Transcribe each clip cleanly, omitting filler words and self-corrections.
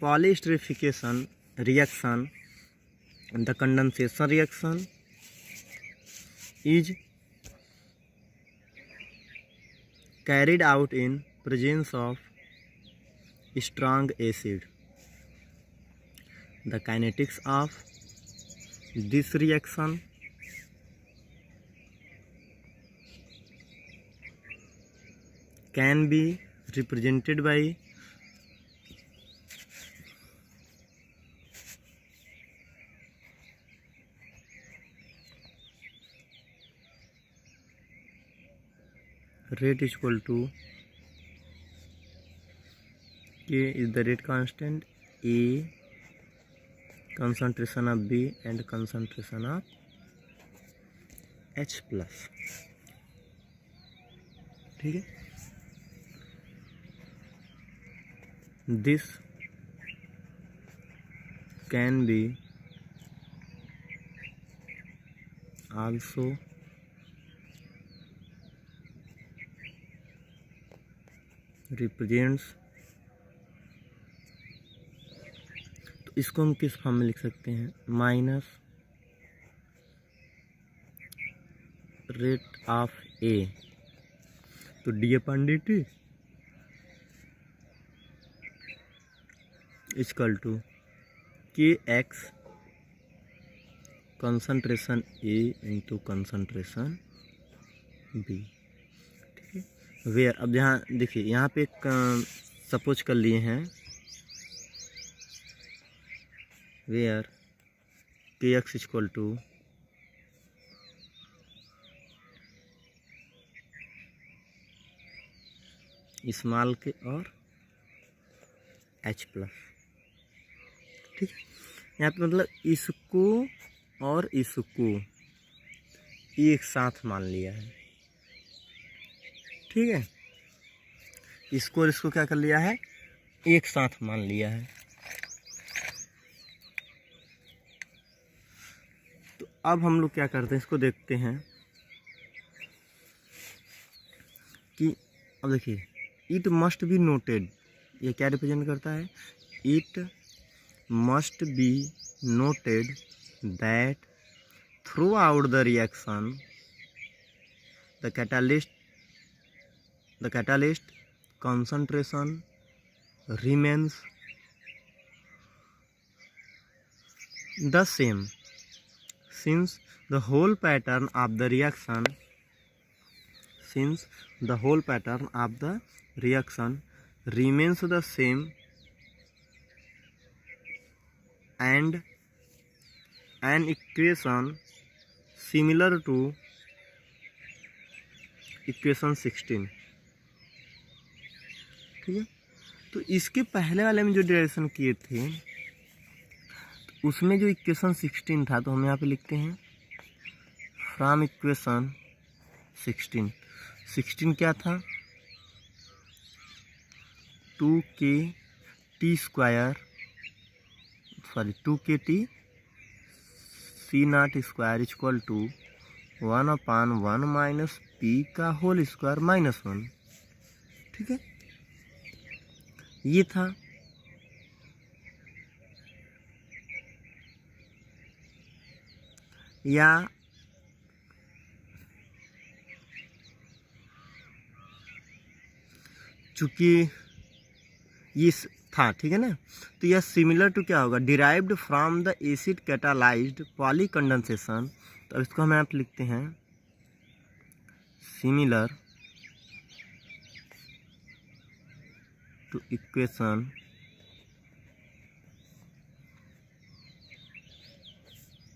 polyesterification reaction, the condensation reaction is carried out in presence of strong acid. The kinetics of this reaction can be represented by rate is equal to K is the rate constant, A concentration of B and concentration of H plus. ठीक है, this can be also represents, तो इसको हम किस form में लिख सकते हैं, माइनस रेट ऑफ ए, तो D upon D T equal to के X concentration A into concentration B. ठीक है, वेयर, अब यहाँ देखिए, यहाँ पे एक सपोज कर लिए हैं, वेयर के एक्स इक्वल टू स्मॉल के और एच प्लस। ठीक है, यहाँ पे मतलब इसको और इसको एक साथ मान लिया है। ठीक है, इसको और इसको क्या कर लिया है, एक साथ मान लिया है। तो अब हम लोग क्या करते हैं, इसको देखते हैं कि अब देखिए, इट मस्ट बी नोटेड, ये क्या रिप्रेजेंट करता है, it must be noted that through out the reaction the catalyst concentration remains the same since the whole pattern of the reaction remains the same and an equation similar to equation 16। ठीक है, तो इसके पहले वाले में जो derivation किए थे उसमें जो इक्वेशन 16 था, तो हम यहाँ पे लिखते हैं फ्रॉम इक्वेशन 16 क्या था, 2kt C naught square equal to 1/1 minus P का होल स्क्वायर माइनस 1। ठीक है, ये था। या चूंकि ये था, ठीक है ना, तो यह सिमिलर टू क्या होगा, derived from the acid catalysed poly condensation. तो इसको हम यहाँ पे लिखते हैं similar to equation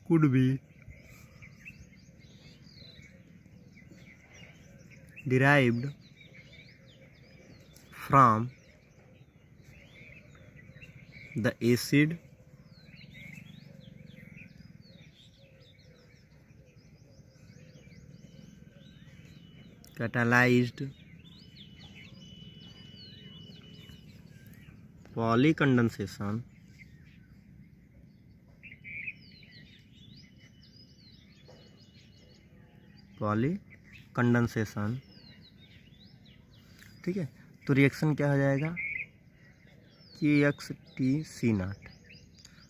could be derived from the acid catalyzed polycondensation ठीक है। तो रिएक्शन क्या हो जाएगा, के एक्स टी सी नाट।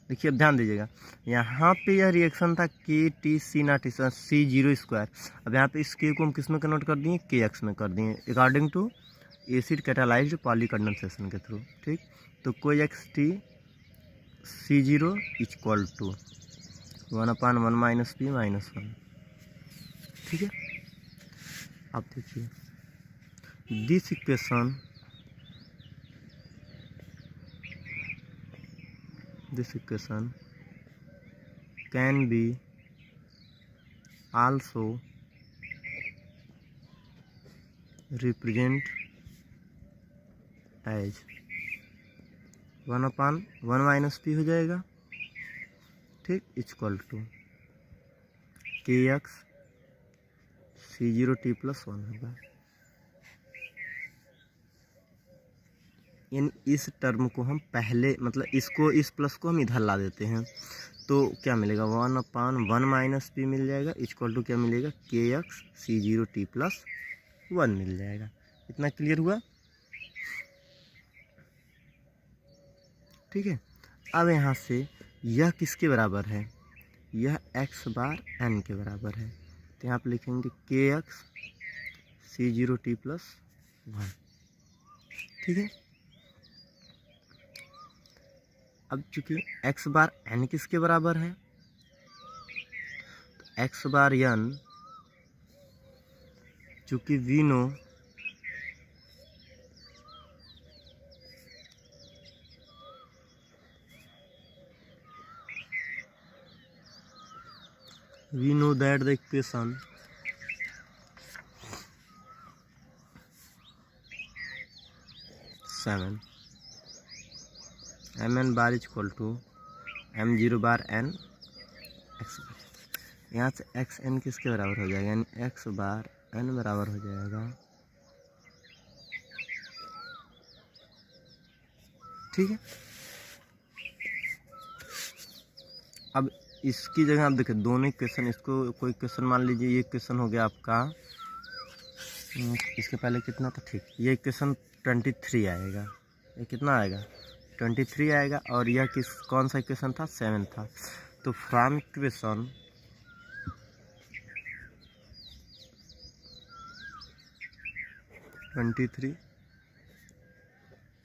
देखिए अब ध्यान दीजिएगा, यहाँ पे यह रिएक्शन था के टी सी नाट सी जीरो स्क्वायर। अब यहाँ पे इस के को हम किस में कन्वर्ट कर दिए, के एक्स में कर दिए according to acid catalysed polycondensation के थ्रू। ठीक, तो कोई x t c zero equal to 1/1 minus p minus 1। ठीक है, अब देखिए this equation can be also represent as 1/1 minus p हो जाएगा। ठीक, इक्वल टू के x c zero T plus 1 होगा। यानी इस टर्म को हम पहले मतलब इसको इस प्लस को हम इधर ला देते हैं तो क्या मिलेगा 1/1 माइनस पी मिल जाएगा इक्वल टू क्या मिलेगा के x c zero T plus 1 मिल जाएगा। इतना क्लियर हुआ। ठीक है, अब यहाँ से यह किसके बराबर है, यह एक्स बार एन के बराबर है। तो यहाँ पर लिखेंगे के x c zero T plus 1। ठीक है, अब चूंकि एक्स बार एन किसके बराबर है, तो एक्स बार एन चूंकि we know that the equation seven M N bar equal to M zero bar N X bar. यहाँ से एक्स एन किसके बराबर हो जाएगा, यानी एक्स बार एन बराबर हो जाएगा। ठीक है, अब इसकी जगह आप देखिए दोनों क्वेश्चन, इसको कोई क्वेश्चन मान लीजिए ये क्वेश्चन हो गया आपका, इसके पहले कितना था, ठीक, ये क्वेश्चन 23 आएगा, ये कितना आएगा 23 आएगा, और यह कौन सा इक्वेशन था 7 था। तो from equation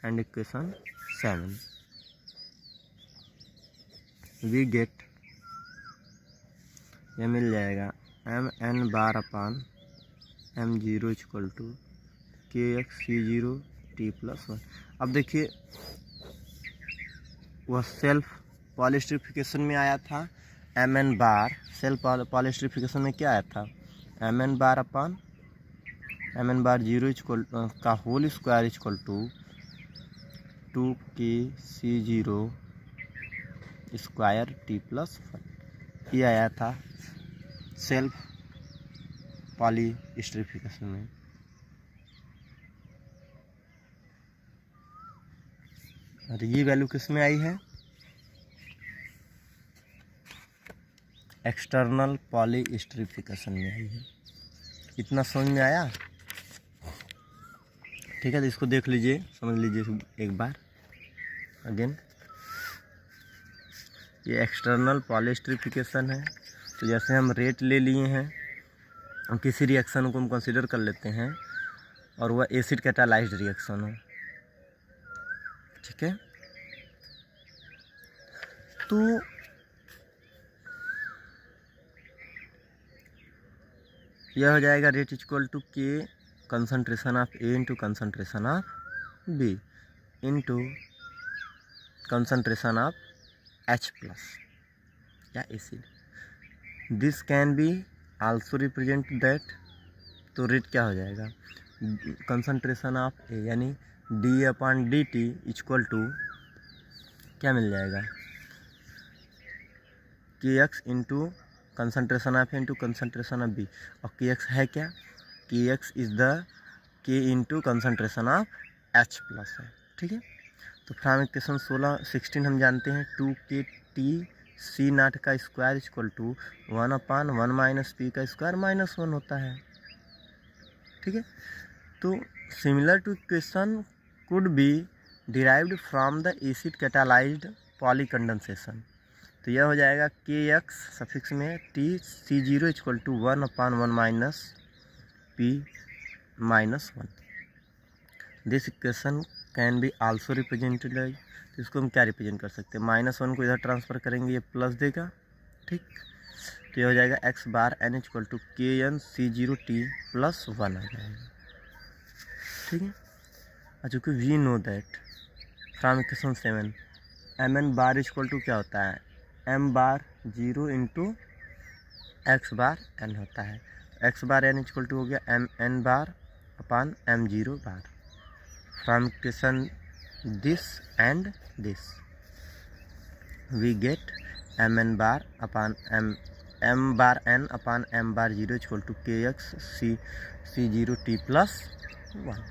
and equation 7 we get, यह मिल जाएगा m N bar upon M zero equal to के x c zero T plus 1। अब देखिए वह सेल्फ पॉलीस्टरीफिकेशन में आया था m N bar, self polyesterification में क्या आया था m N bar upon m N bar zero equal का whole square equal to 2 k c zero square t plus 1। ये आया था सेल्फ पॉलीस्टरीफिकेशन में। और ये वैल्यू किस में आई है, एक्सटर्नल पॉलीस्टरीफिकेशन में आई है। इतना समझ में आया। ठीक है, तो इसको देख लीजिए, समझ लीजिए एक बार अगेन। ये एक्सटर्नल पॉलीस्टरीफिकेशन है। तो जैसे हम रेट ले लिए हैं, हम किसी रिएक्शन को हम कंसीडर कर लेते हैं और वह एसिड कैटालाइज्ड रिएक्शन हो। ठीक है, तो यह हो जाएगा rate equal to K concentration of A into concentration of B into concentration of H plus या एसिड। This can be also represent that, तो रेट क्या हो जाएगा कंसंट्रेशन ऑफ ए यानी D upon D T equal to क्या मिल जाएगा के X into concentration of A into concentration of B. और के एक्स है क्या, K X is the K into concentration of H plus है। ठीक है, तो फ्रॉम इक्वेशन 16 हम जानते हैं 2 के टी सी नाट का square equal to 1/1 minus P का स्क्वायर माइनस 1 होता है। ठीक है, तो similar to equation could be derived from the acid catalysed polycondensation. तो यह हो जाएगा के एक्स सफिक्स में t c zero equal to 1/1 minus p minus 1। This equation can be also represented like, तो इसको हम क्या रिप्रेजेंट कर सकते हैं, -1 को इधर ट्रांसफर करेंगे, ये प्लस देगा, ठीक। तो ये हो जाएगा X bar N equal to K N C zero T plus 1 आ जाएगा, ठीक है। और चूँकि we know that from equation 7 M N bar equal to क्या होता है, M bar 0 into X bar N होता है। X bar N equal to हो गया M N bar upon M zero bar. From equation this and this we get M N bar upon m bar n upon m bar 0 equal to के x c zero T plus 1।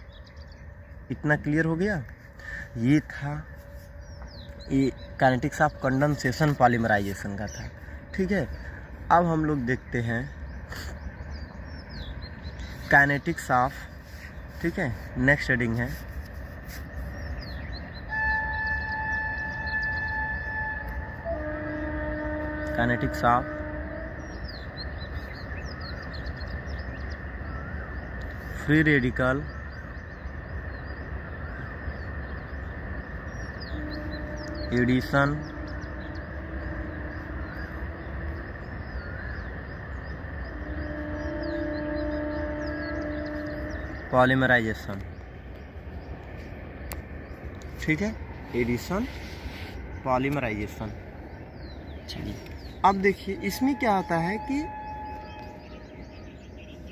इतना clear हो गया। ये था ये kinetics of condensation polymerisation का था, ठीक है। अब हम लोग देखते हैं काइनेटिक्स ऑफ, ठीक है, नेक्स्ट हेडिंग है kinetics of free radical addition polymerisation, ठीक है, एडिशन पॉलीमराइजेशन। चलिए अब देखिए इसमें क्या होता है कि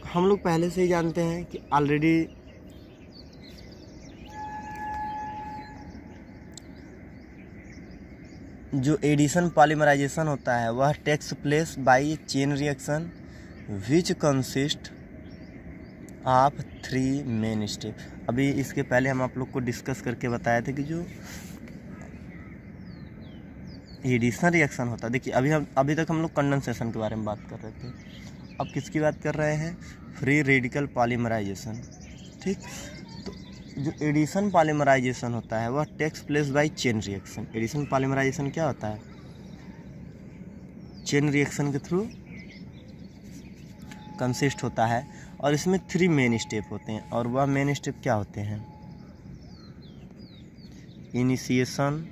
हम लोग पहले से ही जानते हैं कि ऑलरेडी जो एडिशन पॉलीमराइजेशन होता है वह takes place by chain reaction which consist of 3 main step. अभी इसके पहले हम आप लोग को डिस्कस करके बताए थे कि जो एडिशन रिएक्शन होता है, देखिए अभी तक हम लोग कंडेंसेशन के बारे में बात कर रहे थे, अब किसकी बात कर रहे हैं, फ्री रेडिकल पॉलीमराइजेशन, ठीक। तो जो एडिशन पॉलीमराइजेशन होता है वह takes place by chain reaction. Addition polymerisation क्या होता है, चेन रिएक्शन के थ्रू कंसिस्ट होता है और इसमें 3 मेन स्टेप होते हैं। और वह मेन स्टेप क्या होते हैं, इनिशिएशन,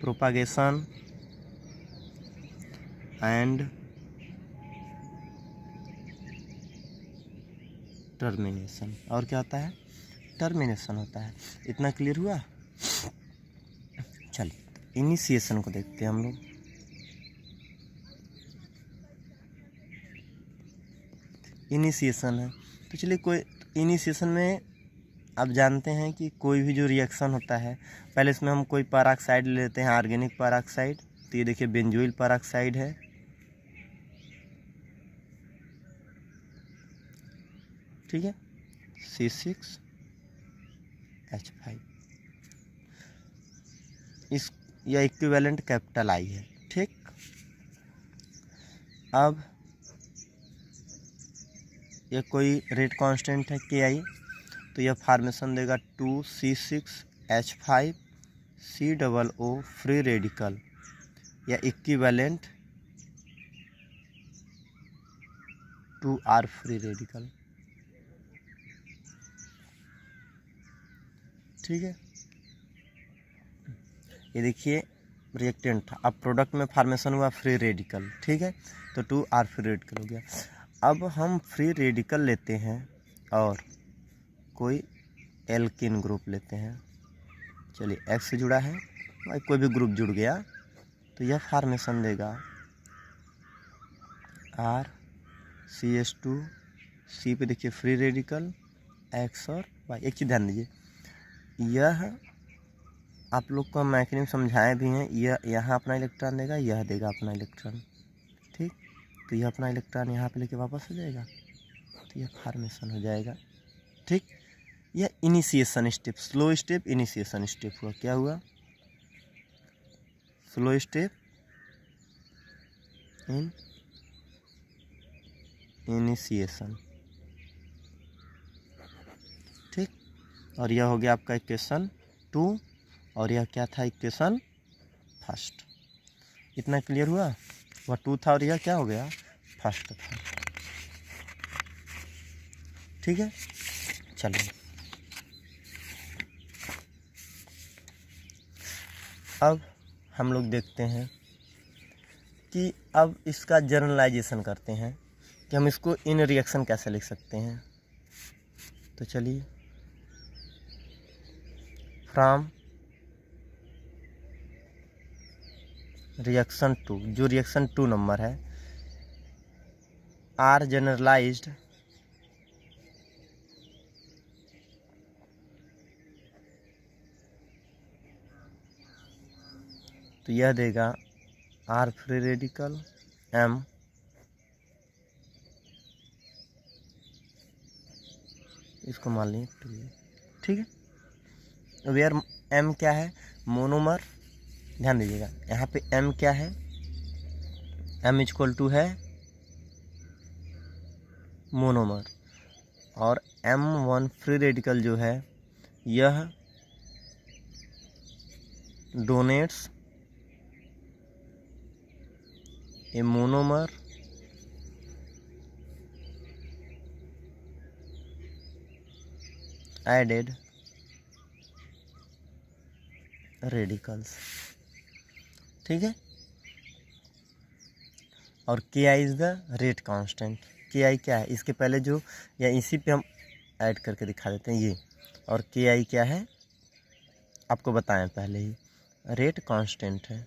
प्रोपागेशन एंड टर्मिनेशन। और क्या होता है, टर्मिनेशन होता है। इतना क्लियर हुआ। चलिए इनिशिएशन को देखते हैं हम लोग। इनिशिएशन है तो चलिए कोई इनिशिएशन में आप जानते हैं कि कोई भी जो रिएक्शन होता है पहले इसमें हम कोई पेरोक्साइड ले लेते हैं, ऑर्गेनिक पेरोक्साइड। तो ये देखिए बेंजोइल पेरोक्साइड है, ठीक है, C6H5 इस यह इक्विवेलेंट कैपिटल I है, ठीक। अब यह कोई रेट कांस्टेंट है KI, तो यह फॉर्मेशन देगा 2C6H5 COO फ्री रेडिकल या इक्विवेलेंट 2R फ्री रेडिकल, ठीक है। ये देखिए रिएक्टेंट था, अब प्रोडक्ट में फॉर्मेशन हुआ फ्री रेडिकल, ठीक है, तो 2R फ्री रेडिकल हो गया। अब हम फ्री रेडिकल लेते हैं और कोई एल्किन ग्रुप लेते हैं, चलिए X से जुड़ा है भाई, कोई भी ग्रुप जुड़ गया तो यह फॉर्मेशन देगा RCH2 C पे देखिए फ्री रेडिकल X और Y। एक चीज़ ध्यान दीजिए, यह आप लोग को मैकेनिज्म समझाए भी हैं, यह यहाँ अपना इलेक्ट्रॉन देगा, यह देगा अपना इलेक्ट्रॉन, ठीक। तो यह अपना इलेक्ट्रॉन यहाँ पे लेके वापस हो जाएगा, तो यह फॉर्मेशन हो जाएगा, ठीक। यह initiation step, slow step initiation step हुआ। क्या हुआ, स्लो स्टेप इन इनिशिएशन, और यह हो गया आपका इक्वेशन 2 और यह क्या था इक्वेशन फर्स्ट। इतना क्लियर हुआ? वह 2 था और यह क्या हो गया फर्स्ट था। ठीक है, चलिए अब हम लोग देखते हैं कि अब इसका जनरलाइजेशन करते हैं कि हम इसको इन रिएक्शन कैसे लिख सकते हैं। तो चलिए, फ्रॉम रिएक्शन 2, जो रिएक्शन 2 नंबर है, आर जनरलाइज्ड तो यह देगा आर फ्री रेडिकल एम इसको मान लें 2। ठीक है, वेयर एम क्या है मोनोमर। ध्यान दीजिएगा यहाँ पे एम क्या है, एम इक्वल टू है मोनोमर और M1 फ्री रेडिकल जो है यह डोनेट्स ए मोनोमर एडेड रेडिकल्स। ठीक है, और Ki is the rate constant. Ki क्या है, इसके पहले जो या इसी पे हम ऐड करके दिखा देते हैं ये, और Ki क्या है आपको बताएं पहले ही, रेट कांस्टेंट है।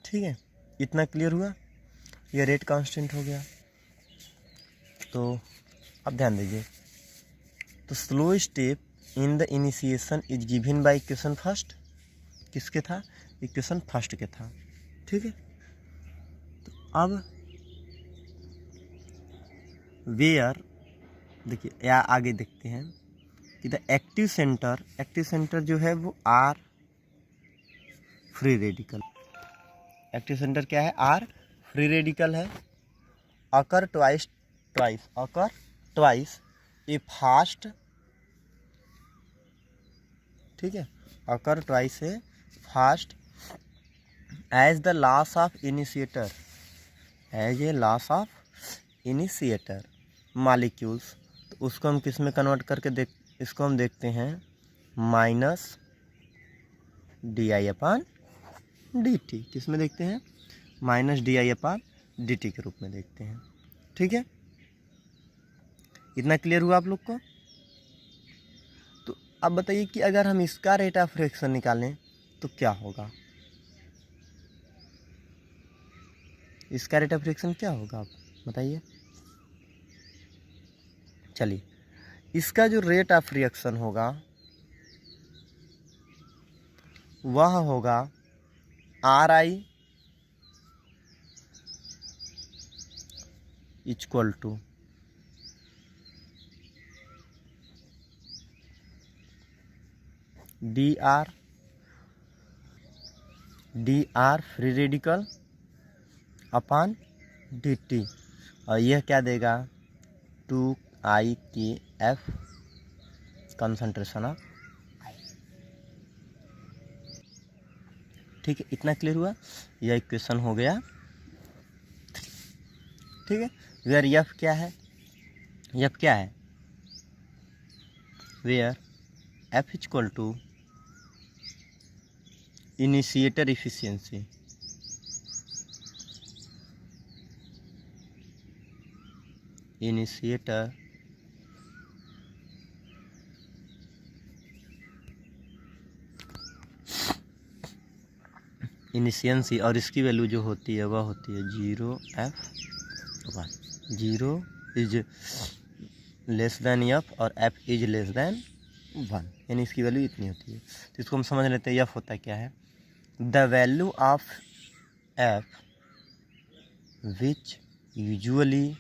ठीक है, इतना क्लियर हुआ, ये रेट कांस्टेंट हो गया। तो अब ध्यान दीजिए, तो slow step in the initiation is given by equation first. किसके था, इक्वेशन फर्स्ट के था। ठीक है, तो अब वेयर देखिए या आगे देखते हैं कि द एक्टिव सेंटर जो है वो R free radical. Active centre क्या है, आर फ्री रेडिकल है। Occur twice a fast. ठीक है, occur twice a fast as the loss of initiator, as a loss of initiator molecules. तो उसको हम किस में कन्वर्ट करके इसको हम देखते हैं माइनस DI/dt। किस में देखते हैं, माइनस DI/dt के रूप में देखते हैं। ठीक है, इतना क्लियर हुआ आप लोग को? तो अब बताइए कि अगर हम इसका रेट ऑफ रिएक्शन निकालें तो क्या होगा, इसका रेट ऑफ रिएक्शन क्या होगा आप बताइए। चलिए, इसका जो रेट ऑफ रिएक्शन होगा वह होगा RI equal to DR free radical upon dt, और यह क्या देगा 2IKF कंसंट्रेशन ऑफ। ठीक है, इतना क्लियर हुआ, यह इक्वेशन हो गया। ठीक है, वेयर एफ क्या है, एफ क्या है, where F equal to initiator efficiency, initiator efficiency, और इसकी वैल्यू जो होती है वह होती है 0F1। 0 is less than F और F इज लेस देन 1, यानी इसकी वैल्यू इतनी होती है। तो इसको हम समझ लेते हैं F होता क्या है, the value of F which usually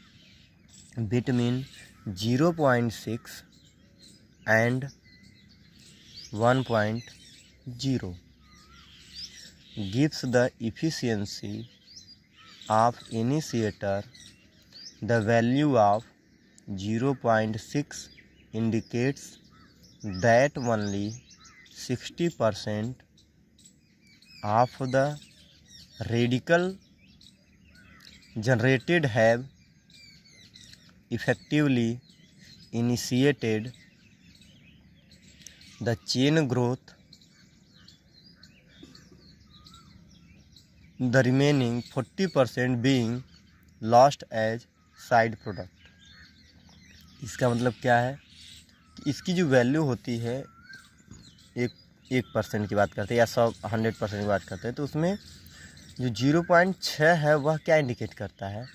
between 0.6 and 1.0 gives the efficiency of initiator the value of 0.6 indicates that only 60% of the radical generated have effectively initiated the chain growth, the remaining 40% being lost as side product. इसका मतलब क्या है कि इसकी जो value होती है 1% की बात करते हैं या 100% की बात करते हैं, तो उसमें जो 0.6 है वह क्या इंडिकेट करता है,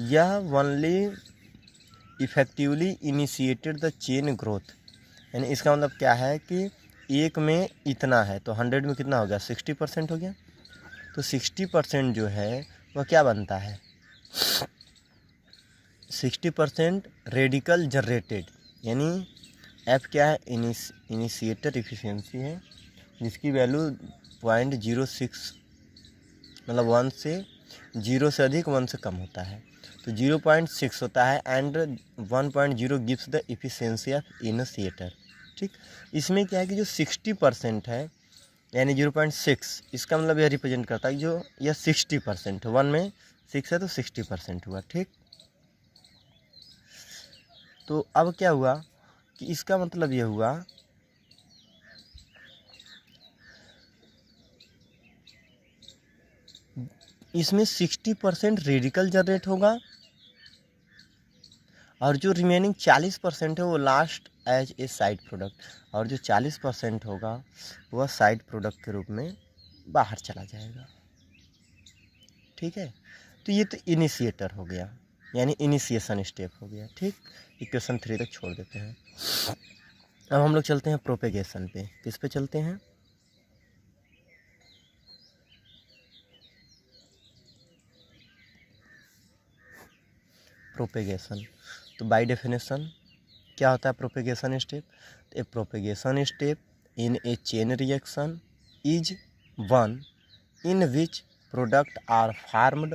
यह only effectively initiated the chain growth. यानी इसका मतलब क्या है कि एक में इतना है तो 100 में कितना हो गया, 60% हो गया। तो 60% जो है वह क्या बनता है, 60% रेडिकल जनरेटेड, यानी एफ क्या है, इनिशिएटर इफिशिएंसी है, जिसकी वैल्यू 0.06 मतलब 1 से 0 से अधिक 1 से कम होता है, तो 0.6 होता है and 1.0 gives the efficiency of initiator. ठीक, इसमें क्या है कि जो 60% है यानी 0.6, इसका मतलब यह रिप्रेजेंट करता है जो यह 60% है, 1 में 6 है तो 60% हुआ। ठीक, तो अब क्या हुआ कि इसका मतलब यह हुआ इसमें 60% रेडिकल जनरेट होगा और जो रिमेनिंग 40% है वो lost as a side product, और जो 40% होगा वह साइड प्रोडक्ट के रूप में बाहर चला जाएगा। ठीक है, तो ये तो इनिशिएटर हो गया, यानी इनिशिएशन स्टेप हो गया। ठीक, इक्वेशन 3 तक छोड़ देते हैं। अब हम लोग चलते हैं प्रोपेगेशन पे। किस पे चलते हैं, प्रोपेगेशन। तो बाय डेफिनेशन क्या होता है propagation step, a propagation step in a chain reaction is one in which product are formed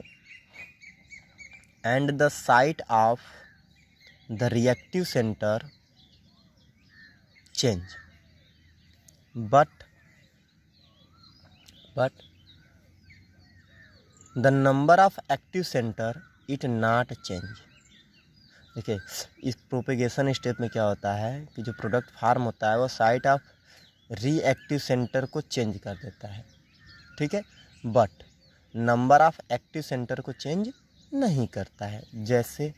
and the site of the reactive center change, but the number of active center it not change। देखिए, इस propagation step में क्या होता है कि जो product farm होता है वो साइट ऑफ रिएक्टिव सेंटर को चेंज कर देता है। ठीक है, but number of active centre को चेंज नहीं करता है। जैसे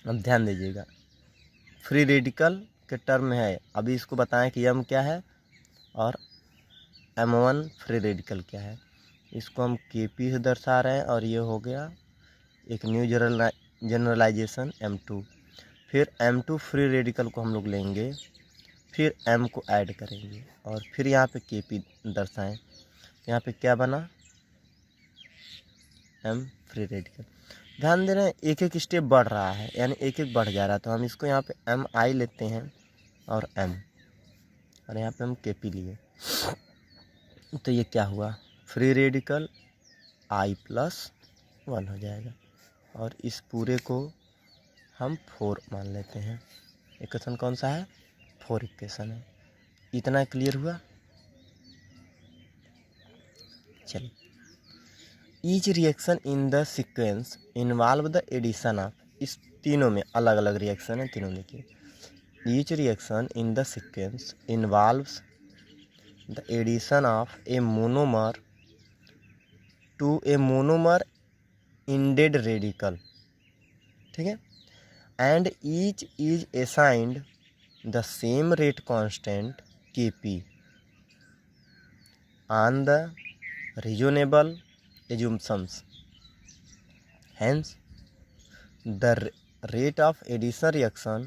अब ध्यान दीजिएगा, फ्री रेडिकल के टर्म में है, अभी इसको बताएं कि M क्या है और M1 फ्री रेडिकल क्या है। इसको हम Kp से दर्शा रहे हैं और ये हो गया एक न्यू जनरलाइजेशन M2। फिर M2 फ्री रेडिकल को हम लोग लेंगे, फिर M को ऐड करेंगे और फिर यहाँ पे Kp दर्शाएं। यहाँ पे क्या बना, M फ्री रेडिकल। ध्यान दे रहे हैं एक एक स्टेप बढ़ रहा है, यानी एक एक बढ़ जा रहा है, तो हम इसको यहाँ पे Mi लेते हैं और M, और यहाँ पे हम Kp लिए, तो ये क्या हुआ, फ्री रेडिकल I+1 हो जाएगा और इस पूरे को हम 4 मान लेते हैं। इक्वेशन कौन सा है, 4 इक्वेशन है। इतना क्लियर हुआ। चलिए, each reaction in the sequence involve the addition of, इस तीनों में अलग अलग रिएक्शन है, तीनों देखिए। Each reaction in the sequence involves the addition of a monomer to a monomer ended radical. ठीक है, and each is assigned the same rate constant Kp on the reasonable assumptions, hence the rate of addition reaction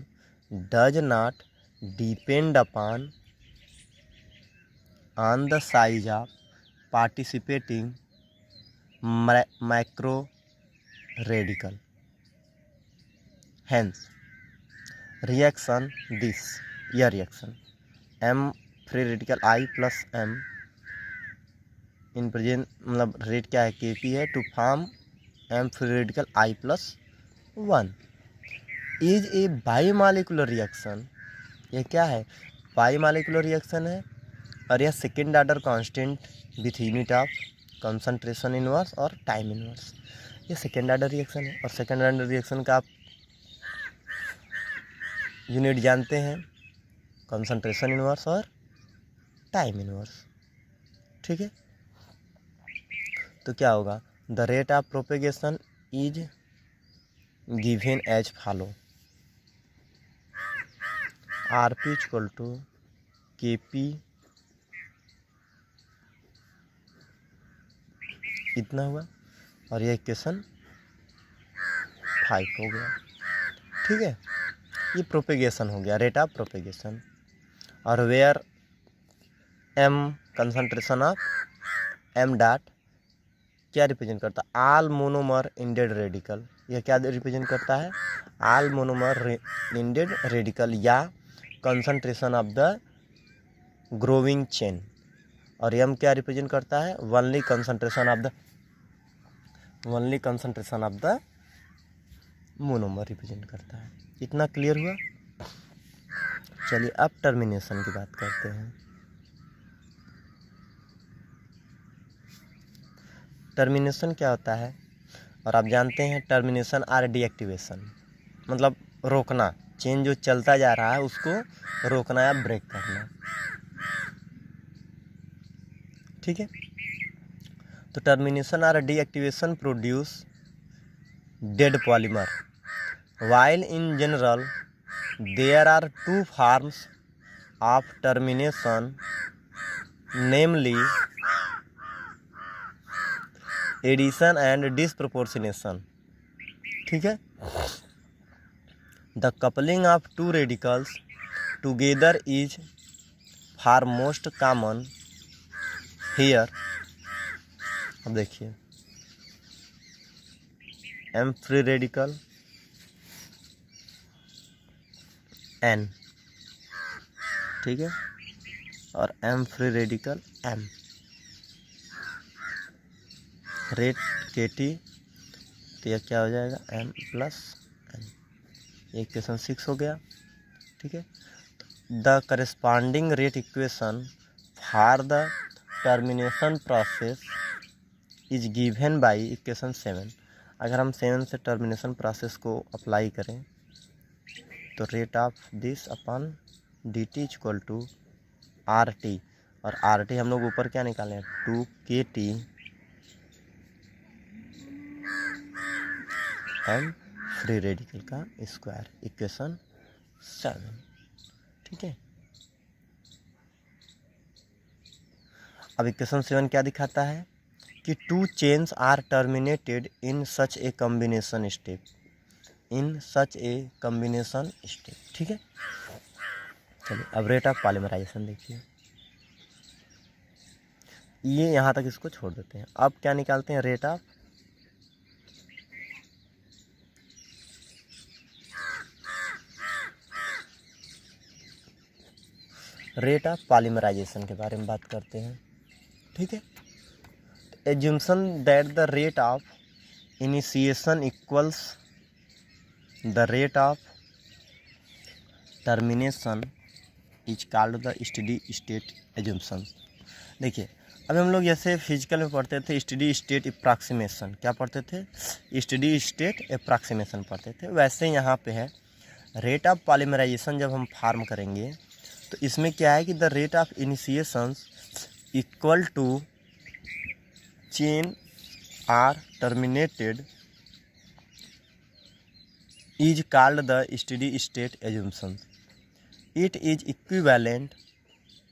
does not depend upon on the size of participating macro radical, hence reaction this यह reaction M free radical I+M in present मतलब rate क्या है, Kp है, to form M free radical I+1। Is a biomolecular reaction, यह क्या है, biomolecular reaction है, और यह second order constant with unit of concentration inverse और टाइम इनवर्स, ये सेकेंड ऑर्डर रिएक्शन है। और सेकेंड ऑर्डर रिएक्शन का आप यूनिट जानते हैं, कंसंट्रेशन इनवर्स और टाइम इनवर्स, ठीक है। तो क्या होगा, the rate of propagation is given as follow, r P equal to के पी, इतना हुआ, और यह इक्वेशन 5 हो गया, ठीक है। ये प्रोपेगेशन हो गया, रेट ऑफ प्रोपेगेशन। और where m concentration of m dot क्या रिप्रेजेंट करता है, ऑल मोनोमर इंडेड रेडिकल, यह क्या रिप्रेजेंट करता है, ऑल मोनोमर इंडेड रेडिकल या concentration of the growing chain. और एम क्या रिप्रेजेंट करता है, only concentration of the monomer represent करता है। इतना क्लियर हुआ। चलिए अब टर्मिनेशन की बात करते हैं। टर्मिनेशन क्या होता है, और आप जानते हैं टर्मिनेशन आर डीएक्टिवेशन, मतलब रोकना, चेन जो चलता जा रहा है उसको रोकना या ब्रेक करना, ठीक है। तो termination or deactivation produce dead polymer, while in general there are two forms of termination, namely addition and disproportionation, ठीक है। The coupling of two radicals together is far most common here। अब देखिए M free radical N, ठीक है, और M free radical M, rate के T, तो यह क्या हो जाएगा M प्लस N, ये इक्वेशन 6 हो गया, ठीक है। The corresponding rate equation for the termination process is given by equation 7। अगर हम 7 से टर्मिनेशन प्रोसेस को अप्लाई करें तो rate of this upon D T equal to r t, और आर टी हम लोग ऊपर क्या निकाले हैं 2 KT एम फ्री रेडिकल का स्क्वायर, इक्वेशन 7, ठीक है। अब इक्वेशन 7 क्या दिखाता है कि 2 chains are terminated in such a combination step, ठीक है। चलिए अब रेट ऑफ पॉलीमराइजेशन देखिए, ये यहाँ तक इसको छोड़ देते हैं। अब क्या निकालते हैं, रेट ऑफ पॉलीमराइजेशन के बारे में बात करते हैं, ठीक है। Assumption that the rate of initiation equals the rate of termination is called the steady state assumption. देखिए अभी हम लोग जैसे फिजिकल में पढ़ते थे स्टेडी स्टेट अप्रॉक्सीमेशन, क्या पढ़ते थे, स्टेडी स्टेट अप्रॉक्सीमेशन पढ़ते थे, वैसे यहाँ पे है रेट ऑफ पॉलीमराइजेशन। जब हम फार्म करेंगे तो इसमें क्या है कि the rate of initiation equal to chain are terminated is called the steady state assumption. It is equivalent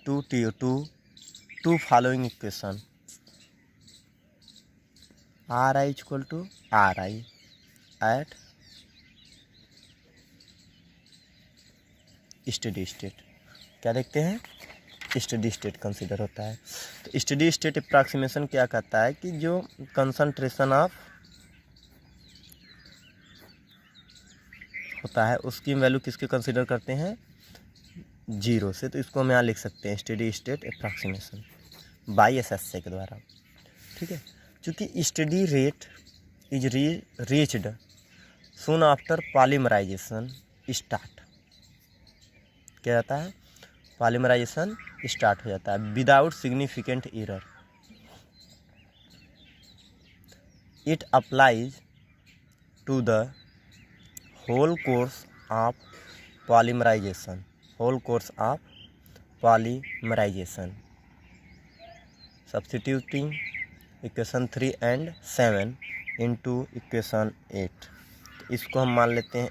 to two following equation, Ri equal to Ri at steady state। क्या देखते हैं, स्टेडी स्टेट कंसीडर होता है। तो steady state approximation क्या कहता है कि जो कंसंट्रेशन ऑफ होता है उसकी वैल्यू किसके कंसीडर करते हैं, 0 से। तो इसको हम यहाँ लिख सकते हैं steady state approximation by SSA के द्वारा, ठीक है। चूँकि steady rate is reached soon after polymerisation start, क्या जाता है, पॉलीमराइजेशन स्टार्ट हो जाता है without significant error. It applies to the whole course of polymerisation, whole course of polymerisation. Substituting equation 3 and 7 into equation 8, इसको हम मान लेते हैं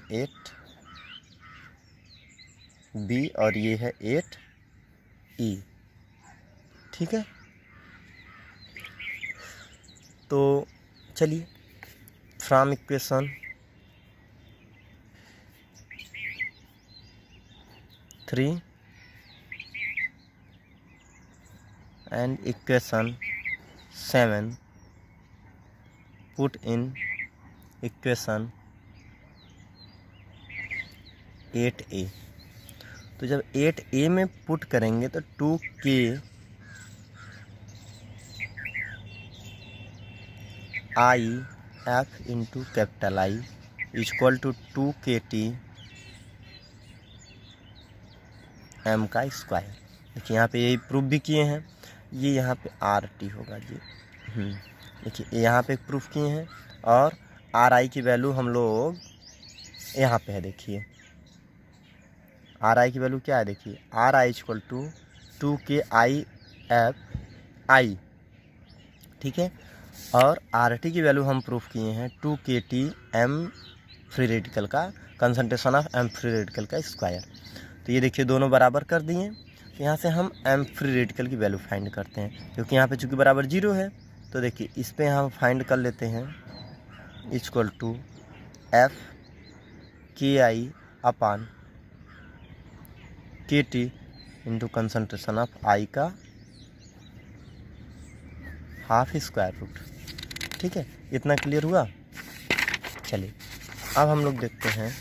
8b और ये है 8e। ठीक है, तो चलिए from equation 3 and equation 7 put in equation 8a। तो जब 8a में पुट करेंगे तो 2k I f into capital I equal to 2kt m का स्क्वायर। देखिए यहाँ पे यही प्रूफ भी किए हैं, ये यहाँ पे RT होगा जी। देखिए यहाँ पे प्रूफ किए हैं और RI की वैल्यू हम लोग यहाँ पे है। देखिए RI की वैल्यू क्या है, देखिए RI इक्वल टू 2KIFI। ठीक है, और RT की वैल्यू हम प्रूफ किए हैं 2KT m फ्री रेडिकल का, concentration of m free radical का स्क्वायर। तो ये देखिए दोनों बराबर कर दिए। तो यहाँ से हम m फ्री रेडिकल की वैल्यू फाइंड करते हैं, क्योंकि यहाँ पे चूँकि बराबर 0 है। तो देखिए इस पे हम फाइंड कर लेते हैं equal to FKI upon KT into concentration of I का हाफ स्क्वायर रूट। ठीक है, इतना क्लियर हुआ। चलिए अब हम लोग देखते हैं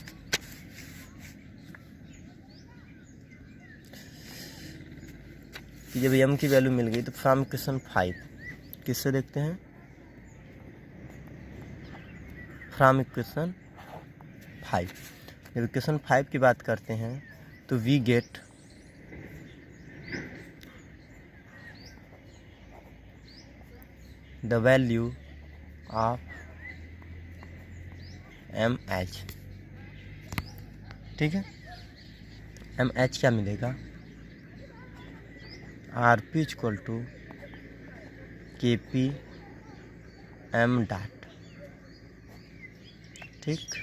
कि जब m की वैल्यू मिल गई तो फ्रॉम इक्वेशन 5 किससे देखते हैं, फ्रॉम इक्वेशन 5। जब इक्वेशन 5 की बात करते हैं तो we get the value of MH। ठीक है, MH क्या मिलेगा, RP equal to KP m dot. ठीक,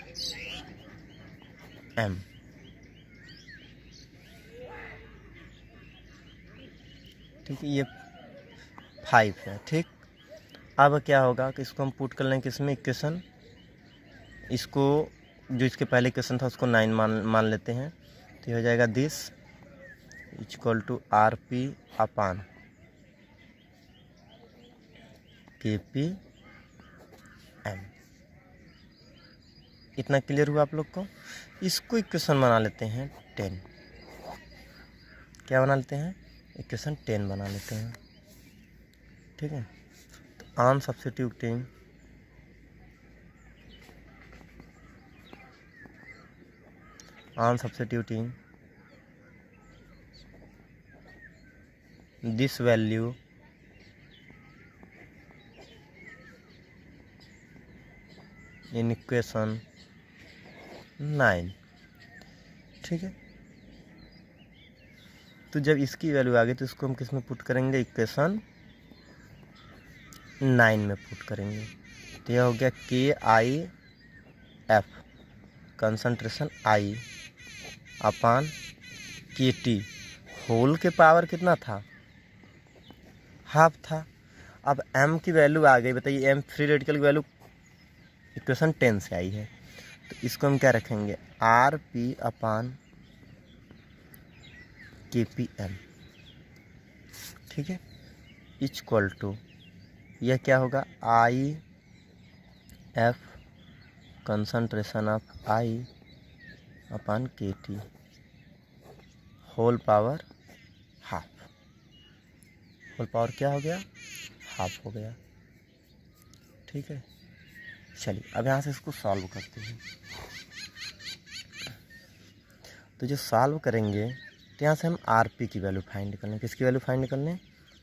m। ठीक है, ये 5 है। ठीक, अब क्या होगा कि इसको हम पुट कर लेंगे किसमें, इक्वेशन, इसको जो इसके पहले इक्वेशन था उसको 9 मान लेते हैं। तो ये हो जाएगा this equal to RP upon KP m। इतना क्लियर हुआ आप लोग को। इसको इक्वेशन बना लेते हैं 10। क्या बना लेते हैं, इक्वेशन 10 बना लेते हैं। ठीक है, तो on substituting this value in equation 9। ठीक है, तो जब इसकी वैल्यू आ गई तो इसको हम किस में पुट करेंगे, इक्वेशन 9 में पुट करेंगे। तो यह हो गया KIF concentration I upon KT, whole के पावर कितना था, हाफ था। अब m की वैल्यू आ गई, बताइए m फ्री रेडिकल की वैल्यू इक्वेशन 10 से आई है। तो इसको हम क्या रखेंगे, RP अपान KPM। ठीक है, इक्वल टू यह क्या होगा, IF concentration of I upon KT whole power half. Whole power क्या हो गया, हाफ हो गया। ठीक है, चलिए अब यहाँ से इसको सॉल्व करते हैं। तो जो सॉल्व करेंगे तो यहाँ से हम आरपी की वैल्यू फाइंड करने, किसकी वैल्यू फाइंड करने,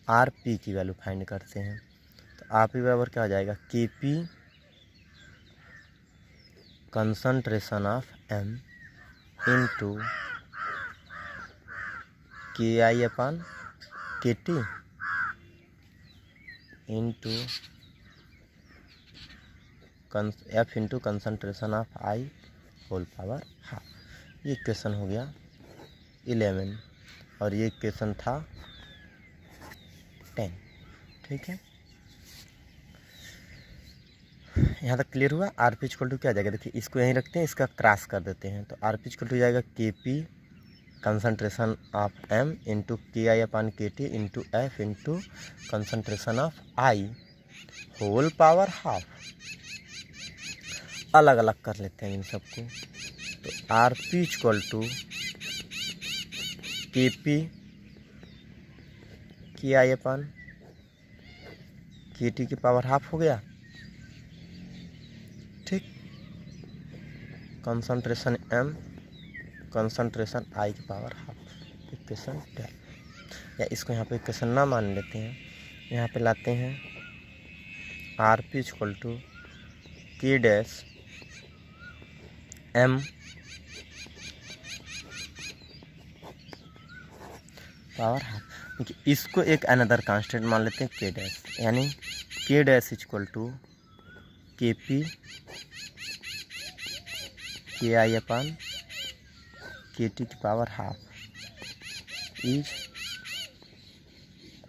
आरपी की वैल्यू फाइंड करते हैं। तो आरपी बराबर क्या हो जाएगा, KP concentration of M into k i upon k T into F into concentration of I whole power half. ये क्वेश्चन हो गया 11 और ये क्वेश्चन था 10। ठीक है, यहाँ तक क्लियर हुआ। आर पी इक्वल टू क्या आ जाएगा, देखिए इसको यहीं रखते हैं, इसका क्रॉस कर देते हैं। तो आर पी इक्वल टू हो जाएगा के p concentration of M into k I upon के T into F into concentration of I whole power half. अलग अलग कर लेते हैं इन सबको। तो आर पी इक्वल टू के पी के आई अपान के टी की पावर हाफ हो गया। ठीक, कंसंट्रेशन एम कंसंट्रेशन आई की पावर हाफ, इक्वेशन 12। या इसको यहाँ पे इक्वेशन ना मान लेते हैं, यहाँ पे लाते हैं आर पी इक्वल टू के डैश एम पावर हाफ। देखिए इसको एक अनदर कांस्टेंट मान लेते हैं के डैश, यानी के डैश इक्वल टू के पी के आई अपान के टी की power half is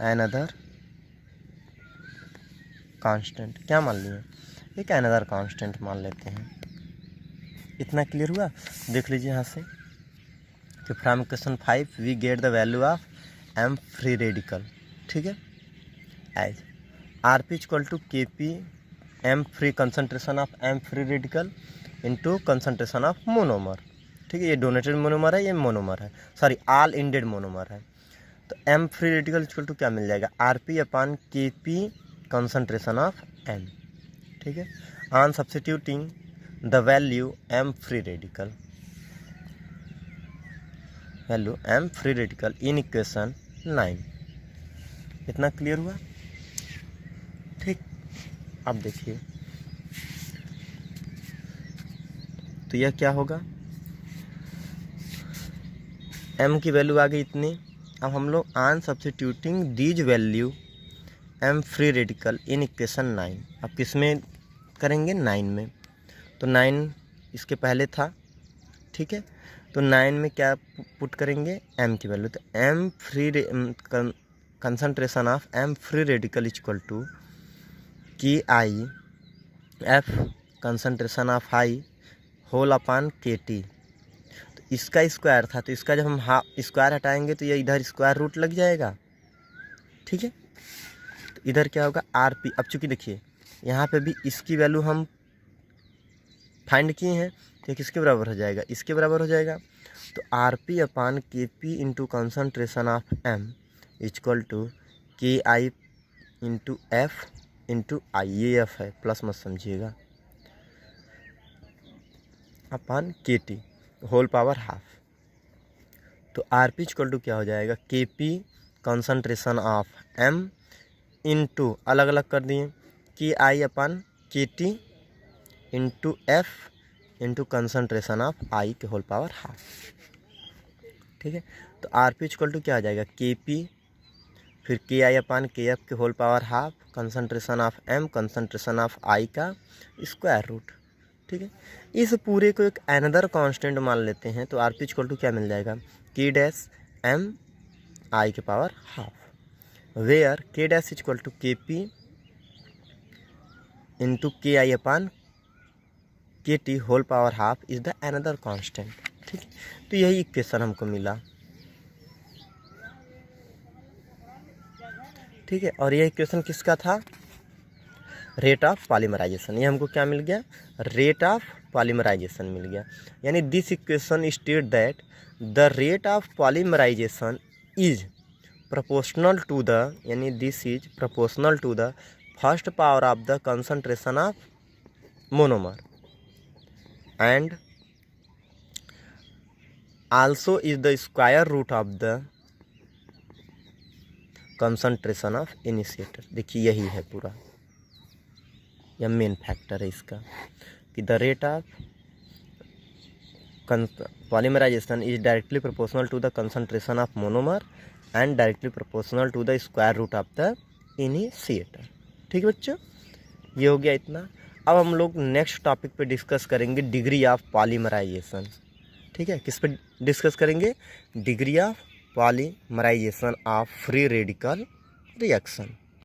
another constant. क्या मान लिए, एक अनदर कांस्टेंट मान लेते हैं। इतना क्लियर हुआ। देख लीजिए यहाँ से कि from question 5 we get the value of M free radical. ठीक है, as R P equal to के P M free concentration of M free radical into concentration of monomer. ठीक है, ये डोनेटेड मोनोमर है, ये मोनोमर है, सॉरी ऑल इंडेड मोनोमर है। तो m free radical equal to क्या मिल जाएगा, are P upon K p concentration of m. ठीक है, on substituting the value m free radical, value m free radical in equation 9। इतना clear हुआ। ठीक, अब देखिए तो यह क्या होगा, m की वैल्यू आ गई इतनी। अब हम लोग on substituting these value m free radical in equation 9, अब किस में करेंगे, 9 में। तो 9 इसके पहले था। ठीक है, तो 9 में क्या पुट करेंगे, m की वैल्यू। तो m free concentration of m free radical equal to K I F concentration of I whole upon के टी। तो इसका स्क्वायर था, तो इसका जब हम स्क्वायर हटाएंगे तो ये इधर स्क्वायर रूट लग जाएगा। ठीक है, तो इधर क्या होगा आर पी। अब चूंकि देखिए यहाँ पे भी इसकी वैल्यू हम फाइंड किए हैं, तो किसके बराबर हो जाएगा, इसके बराबर हो जाएगा। तो are P upon K P into concentration of M equal to K I into F into I, ये एफ है प्लस मत समझिएगा, अपान के टी होल पावर हाफ। तो आर पी इक्वल टू क्या हो जाएगा, के P concentration of M into अलग अलग कर दिए के आई अपान के T into F into concentration of I के होल पावर हाफ। ठीक है, तो आर पी इक्वल टू क्या आ जाएगा, के पी फिर के आई अपान के एफ के whole power half concentration of M concentration of I का स्क्वायर रूट। ठीक है, इस पूरे को एक अनदर कांस्टेंट मान लेते हैं। तो आर पी इक्वल टू क्या मिल जाएगा, के डैश एम आई के power half, where k dash equal to के पी इंटू के आई अपान के T whole power half is the another constant. ठीक है, तो यही इक्वेशन हमको मिला। ठीक है, और यह इक्वेशन किसका था, रेट ऑफ पॉलीमराइजेशन। ये हमको क्या मिल गया, रेट ऑफ पॉलीमराइजेशन मिल गया। यानी this equation state that the rate of polymerisation is proportional to the, यानी this is proportional to the first power of the concentration of monomer, and also is the square root of the concentration of initiator. देखिए यही है पूरा, यह main factor है इसका कि the rate of polymerisation is directly proportional to the concentration of monomer and directly proportional to the square root of the initiator. ठीक है बच्चों, ये हो गया इतना। अब हम लोग नेक्स्ट टॉपिक पे डिस्कस करेंगे डिग्री ऑफ पॉलीमराइजेशन। ठीक है, किस पे डिस्कस करेंगे? Degree of polymerisation of free radical reaction.